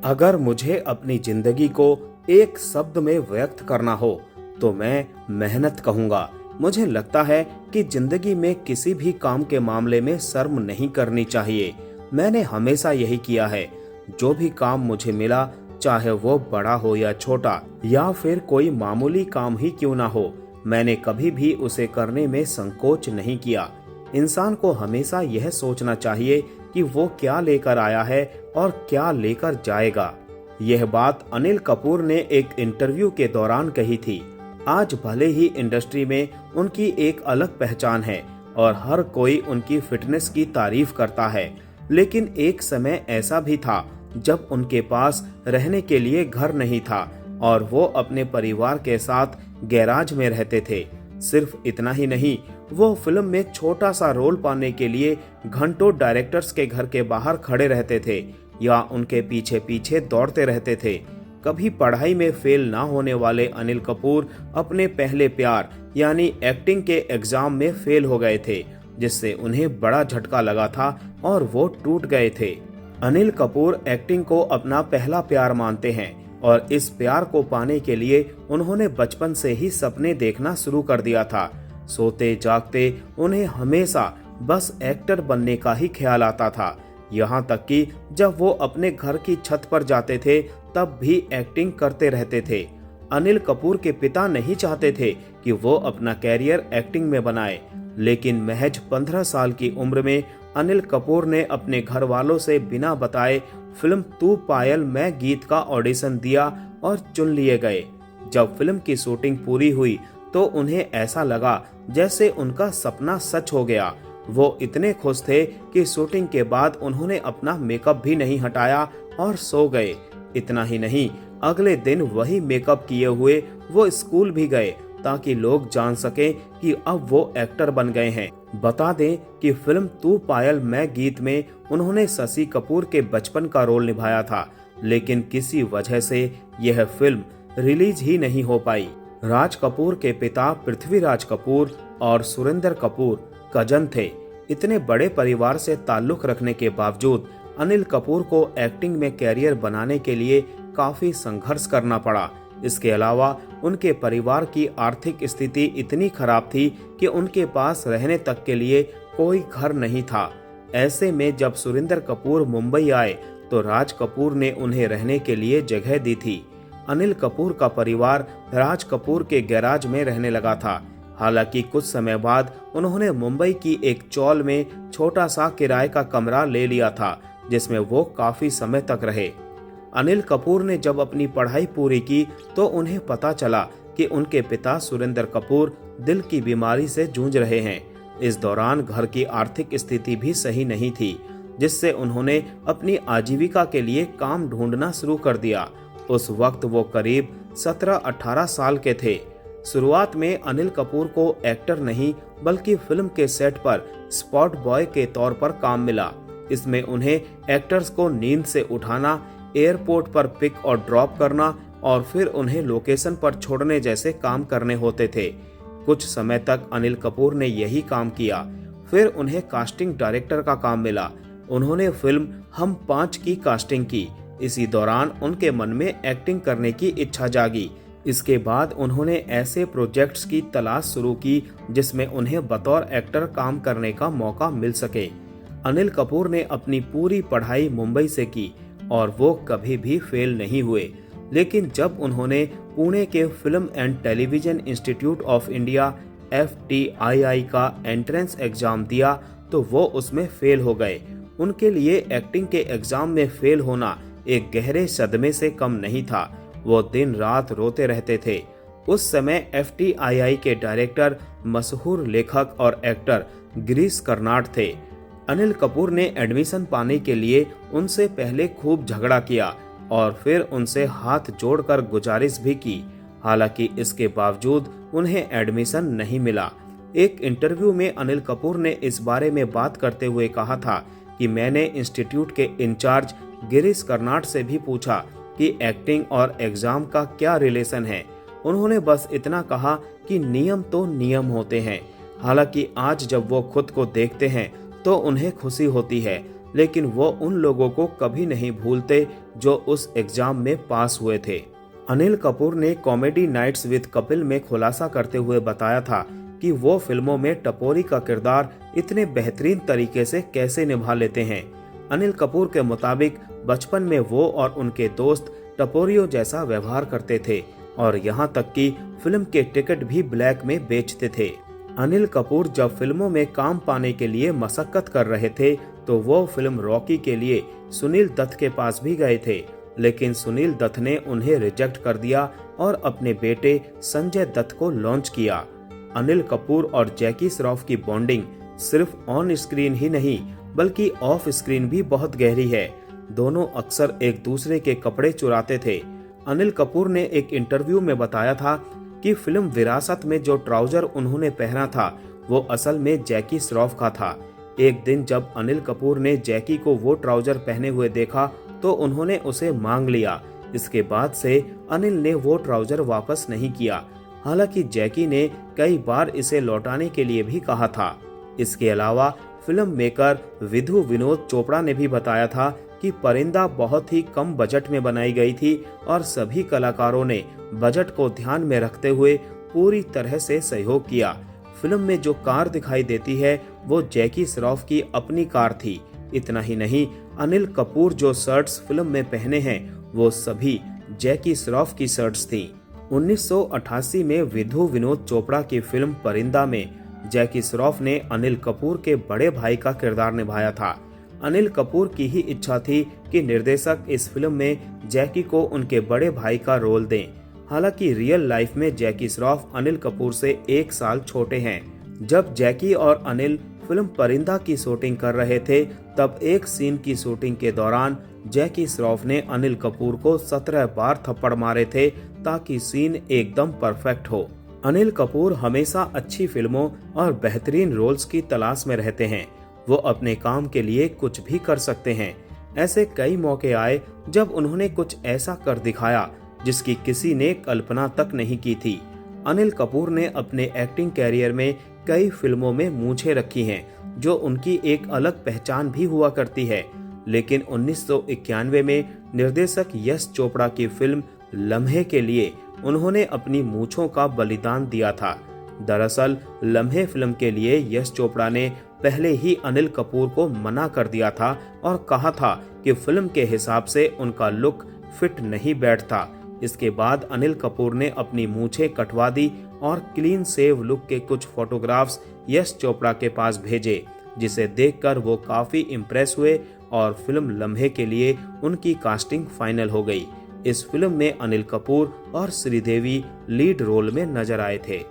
अगर मुझे अपनी जिंदगी को एक शब्द में व्यक्त करना हो तो मैं मेहनत कहूंगा। मुझे लगता है कि जिंदगी में किसी भी काम के मामले में शर्म नहीं करनी चाहिए। मैंने हमेशा यही किया है। जो भी काम मुझे मिला, चाहे वो बड़ा हो या छोटा, या फिर कोई मामूली काम ही क्यों ना हो, मैंने कभी भी उसे करने में संकोच नहीं किया। इंसान को हमेशा यह सोचना चाहिए कि वो क्या लेकर आया है और क्या लेकर जाएगा। यह बात अनिल कपूर ने एक इंटरव्यू के दौरान कही थी। आज भले ही इंडस्ट्री में उनकी एक अलग पहचान है और हर कोई उनकी फिटनेस की तारीफ करता है, लेकिन एक समय ऐसा भी था जब उनके पास रहने के लिए घर नहीं था और वो अपने परिवार के साथ गैराज में रहते थे। सिर्फ इतना ही नहीं, वो फिल्म में छोटा सा रोल पाने के लिए घंटों डायरेक्टर्स के घर के बाहर खड़े रहते थे या उनके पीछे पीछे दौड़ते रहते थे। कभी पढ़ाई में फेल ना होने वाले अनिल कपूर अपने पहले प्यार यानी एक्टिंग के एग्जाम में फेल हो गए थे, जिससे उन्हें बड़ा झटका लगा था और वो टूट गए थे। अनिल कपूर एक्टिंग को अपना पहला प्यार मानते हैं और इस प्यार को पाने के लिए उन्होंने बचपन से ही सपने देखना शुरू कर दिया था। सोते जागते उन्हें हमेशा बस एक्टर बनने का ही ख्याल आता था। यहाँ तक कि जब वो अपने घर की छत पर जाते थे तब भी एक्टिंग करते रहते थे। अनिल कपूर के पिता नहीं चाहते थे कि वो अपना कैरियर एक्टिंग में बनाए, लेकिन महज 15 साल की उम्र में अनिल कपूर ने अपने घर वालों से बिना बताए फिल्म तू पायल मैं गीत का ऑडिशन दिया और चुन लिए गए। जब फिल्म की शूटिंग पूरी हुई तो उन्हें ऐसा लगा जैसे उनका सपना सच हो गया। वो इतने खुश थे कि शूटिंग के बाद उन्होंने अपना मेकअप भी नहीं हटाया और सो गए। इतना ही नहीं, अगले दिन वही मेकअप किए हुए वो स्कूल भी गए ताकि लोग जान सकें कि अब वो एक्टर बन गए हैं। बता दें कि फिल्म तू पायल मैं गीत में उन्होंने शशि कपूर के बचपन का रोल निभाया था, लेकिन किसी वजह से यह फिल्म रिलीज ही नहीं हो पाई। राज कपूर के पिता पृथ्वीराज कपूर और सुरेंद्र कपूर कजन थे। इतने बड़े परिवार से ताल्लुक रखने के बावजूद अनिल कपूर को एक्टिंग में कैरियर बनाने के लिए काफी संघर्ष करना पड़ा। इसके अलावा उनके परिवार की आर्थिक स्थिति इतनी खराब थी कि उनके पास रहने तक के लिए कोई घर नहीं था। ऐसे में जब सुरेंद्र कपूर मुंबई आए तो राज कपूर ने उन्हें रहने के लिए जगह दी थी। अनिल कपूर का परिवार राज कपूर के गैराज में रहने लगा था। हालांकि कुछ समय बाद उन्होंने मुंबई की एक चौल में छोटा सा किराए का कमरा ले लिया था, जिसमें वो काफी समय तक रहे। अनिल कपूर ने जब अपनी पढ़ाई पूरी की तो उन्हें पता चला कि उनके पिता सुरेंद्र कपूर दिल की बीमारी से जूझ रहे हैं। इस दौरान घर की आर्थिक स्थिति भी सही नहीं थी, जिससे उन्होंने अपनी आजीविका के लिए काम ढूंढना शुरू कर दिया। उस वक्त वो करीब 17-18 साल के थे। शुरुआत में अनिल कपूर को एक्टर नहीं बल्कि फिल्म के सेट पर स्पॉट बॉय के तौर पर काम मिला। इसमें उन्हें एक्टर्स को नींद से उठाना, एयरपोर्ट पर पिक और ड्रॉप करना और फिर उन्हें लोकेशन पर छोड़ने जैसे काम करने होते थे। कुछ समय तक अनिल कपूर ने यही काम किया। फिर उन्हें कास्टिंग डायरेक्टर का काम मिला। उन्होंने फिल्म हम 5 की कास्टिंग की। इसी दौरान उनके मन में एक्टिंग करने की इच्छा जागी। इसके बाद उन्होंने ऐसे प्रोजेक्ट्स की तलाश शुरू की जिसमें उन्हें बतौर एक्टर काम करने का मौका मिल सके। अनिल कपूर ने अपनी पूरी पढ़ाई मुंबई से की और वो कभी भी फेल नहीं हुए। लेकिन जब उन्होंने पुणे के film and television institute of India FTII का एंट्रेंस एग्जाम दिया तो वो उसमें फेल हो गए। उनके लिए एक्टिंग के एग्जाम में फेल होना एक गहरे सदमे से कम नहीं था। वो दिन रात रोते रहते थे। उस समय FTII के डायरेक्टर मशहूर लेखक और एक्टर गिरीश कर्नाड थे। अनिल कपूर ने एडमिशन पाने के लिए उनसे पहले खूब झगड़ा किया और फिर उनसे हाथ जोड़कर गुजारिश भी की। हालांकि इसके बावजूद उन्हें एडमिशन नहीं मिला। एक इंटरव्यू में अनिल कपूर ने इस बारे में बात करते हुए कहा था कि मैंने इंस्टीट्यूट के इंचार्ज गिरीश कर्नाड से भी पूछा कि एक्टिंग और एग्जाम का क्या रिलेशन है। उन्होंने बस इतना कहा कि नियम तो नियम होते हैं। हालांकि आज जब वो खुद को देखते हैं तो उन्हें खुशी होती है। लेकिन वो उन लोगों को कभी नहीं भूलते जो उस एग्जाम में पास हुए थे। अनिल कपूर ने कॉमेडी नाइट्स विद कपिल में खुलासा करते हुए बताया था कि वो फिल्मों में टपोरी का किरदार इतने बेहतरीन तरीके से कैसे निभा लेते हैं। अनिल कपूर के मुताबिक बचपन में वो और उनके दोस्त टपोरियों जैसा व्यवहार करते थे और यहाँ तक कि फिल्म के टिकट भी ब्लैक में बेचते थे। अनिल कपूर जब फिल्मों में काम पाने के लिए मशक्कत कर रहे थे तो वो फिल्म रॉकी के लिए सुनील दत्त के पास भी गए थे, लेकिन सुनील दत्त ने उन्हें रिजेक्ट कर दिया और अपने बेटे संजय दत्त को लॉन्च किया। अनिल कपूर और जैकी श्रॉफ की बॉन्डिंग सिर्फ ऑन स्क्रीन ही नहीं बल्कि ऑफ स्क्रीन भी बहुत गहरी है। दोनों अक्सर एक दूसरे के कपड़े चुराते थे। अनिल कपूर ने एक इंटरव्यू में बताया था कि फिल्म विरासत में जो ट्राउजर उन्होंने पहना था वो असल में जैकी श्रॉफ का था। एक दिन जब अनिल कपूर ने जैकी को वो ट्राउजर पहने हुए देखा तो उन्होंने उसे मांग लिया। इसके बाद से अनिल ने वो ट्राउजर वापस नहीं किया। हालांकि जैकी ने कई बार इसे लौटाने के लिए भी कहा था। इसके अलावा फिल्म मेकर विधु विनोद चोपड़ा ने भी बताया था कि परिंदा बहुत ही कम बजट में बनाई गई थी और सभी कलाकारों ने बजट को ध्यान में रखते हुए पूरी तरह से सहयोग किया। फिल्म में जो कार दिखाई देती है वो जैकी श्रॉफ की अपनी कार थी। इतना ही नहीं, अनिल कपूर जो शर्ट्स फिल्म में पहने हैं वो सभी जैकी श्रॉफ की शर्ट्स थी। 1988 में विधु विनोद चोपड़ा की फिल्म परिंदा में जैकी श्रॉफ ने अनिल कपूर के बड़े भाई का किरदार निभाया था। अनिल कपूर की ही इच्छा थी कि निर्देशक इस फिल्म में जैकी को उनके बड़े भाई का रोल दें। हालांकि रियल लाइफ में जैकी श्रॉफ अनिल कपूर से 1 साल छोटे हैं। जब जैकी और अनिल फिल्म परिंदा की शूटिंग कर रहे थे तब एक सीन की शूटिंग के दौरान जैकी श्रॉफ ने अनिल कपूर को 17 बार थप्पड़ मारे थे ताकि सीन एकदम परफेक्ट हो। अनिल कपूर हमेशा अच्छी फिल्मों और बेहतरीन रोल्स की तलाश में रहते हैं। वो अपने काम के लिए कुछ भी कर सकते हैं। ऐसे कई मौके आए जब उन्होंने कुछ ऐसा कर दिखाया जिसकी किसी ने कल्पना तक नहीं की थी। अनिल कपूर ने अपने एक्टिंग कैरियर में कई फिल्मों में मूंछें रखी हैं जो उनकी एक अलग पहचान भी हुआ करती है। लेकिन 1991 में निर्देशक यश चोपड़ा की फिल्म लम्हे के लिए उन्होंने अपनी मूंछों का बलिदान दिया था। दरअसल लम्हे फिल्म के लिए यश चोपड़ा ने पहले ही अनिल कपूर को मना कर दिया था और कहा था कि फिल्म के हिसाब से उनका लुक फिट नहीं बैठता। इसके बाद अनिल कपूर ने अपनी मूंछें कटवा दी और क्लीन सेव लुक के कुछ फोटोग्राफ्स यश चोपड़ा के पास भेजे, जिसे देखकर वो काफी इम्प्रेस हुए और फिल्म लम्हे के लिए उनकी कास्टिंग फाइनल हो गई। इस फिल्म में अनिल कपूर और श्रीदेवी लीड रोल में नजर आए थे।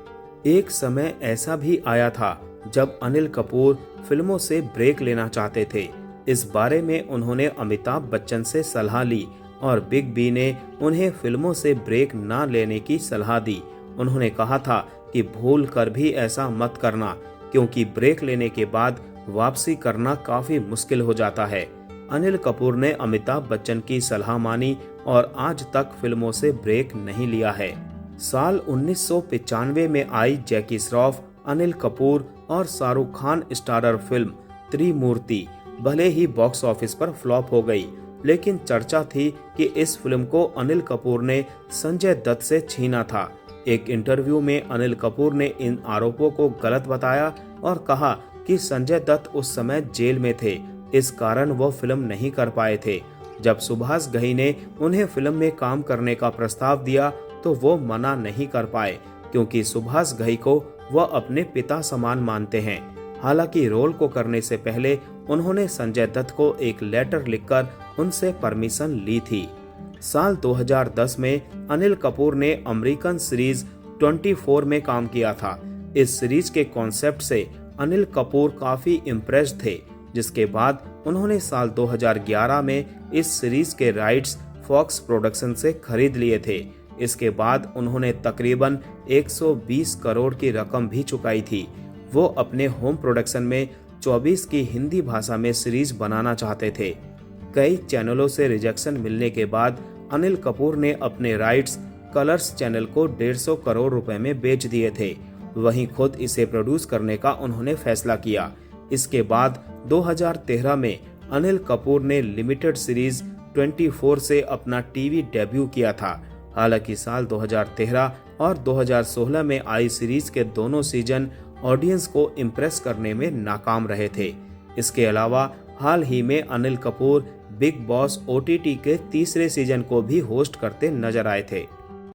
एक समय ऐसा भी आया था जब अनिल कपूर फिल्मों से ब्रेक लेना चाहते थे। इस बारे में उन्होंने अमिताभ बच्चन से सलाह ली और बिग बी ने उन्हें फिल्मों से ब्रेक ना लेने की सलाह दी। उन्होंने कहा था कि भूल कर भी ऐसा मत करना, क्योंकि ब्रेक लेने के बाद वापसी करना काफी मुश्किल हो जाता है। अनिल कपूर ने अमिताभ बच्चन की सलाह मानी और आज तक फिल्मों से ब्रेक नहीं लिया है। साल 1995 में आई जैकी श्रॉफ, अनिल कपूर और शाहरुख खान स्टारर फिल्म त्रिमूर्ति भले ही बॉक्स ऑफिस पर फ्लॉप हो गई, लेकिन चर्चा थी कि इस फिल्म को अनिल कपूर ने संजय दत्त से छीना था। एक इंटरव्यू में अनिल कपूर ने इन आरोपों को गलत बताया और कहा कि संजय दत्त उस समय जेल में थे, इस कारण वो फिल्म नहीं कर पाए थे। जब सुभाष घई ने उन्हें फिल्म में काम करने का प्रस्ताव दिया तो वो मना नहीं कर पाए, क्योंकि सुभाष घई को वह अपने पिता समान मानते हैं। हालांकि रोल को करने से पहले उन्होंने संजय दत्त को एक लेटर लिखकर उनसे परमिशन ली थी। साल 2010 में अनिल कपूर ने अमेरिकन सीरीज 24 में काम किया था। इस सीरीज के कॉन्सेप्ट से अनिल कपूर काफी इम्प्रेस्ड थे, जिसके बाद उन्होंने साल 2011 में इस सीरीज के राइट्स फॉक्स प्रोडक्शन से खरीद लिए थे। इसके बाद उन्होंने तकरीबन 120 करोड़ की रकम भी चुकाई थी। वो अपने होम प्रोडक्शन में 24 की हिंदी भाषा में सीरीज बनाना चाहते थे। कई चैनलों से रिजेक्शन मिलने के बाद अनिल कपूर ने अपने राइट्स कलर्स चैनल को 150 करोड़ रुपए में बेच दिए थे। वहीं खुद इसे प्रोड्यूस करने का उन्होंने फैसला किया। इसके बाद 2013 में अनिल कपूर ने लिमिटेड सीरीज 24 से अपना टीवी डेब्यू किया था। हालांकि साल 2013 और 2016 में आई सीरीज के दोनों सीजन ऑडियंस को इम्प्रेस करने में नाकाम रहे थे। इसके अलावा हाल ही में Anil Kapoor big boss OTT के तीसरे सीजन को भी होस्ट करते नजर आए थे।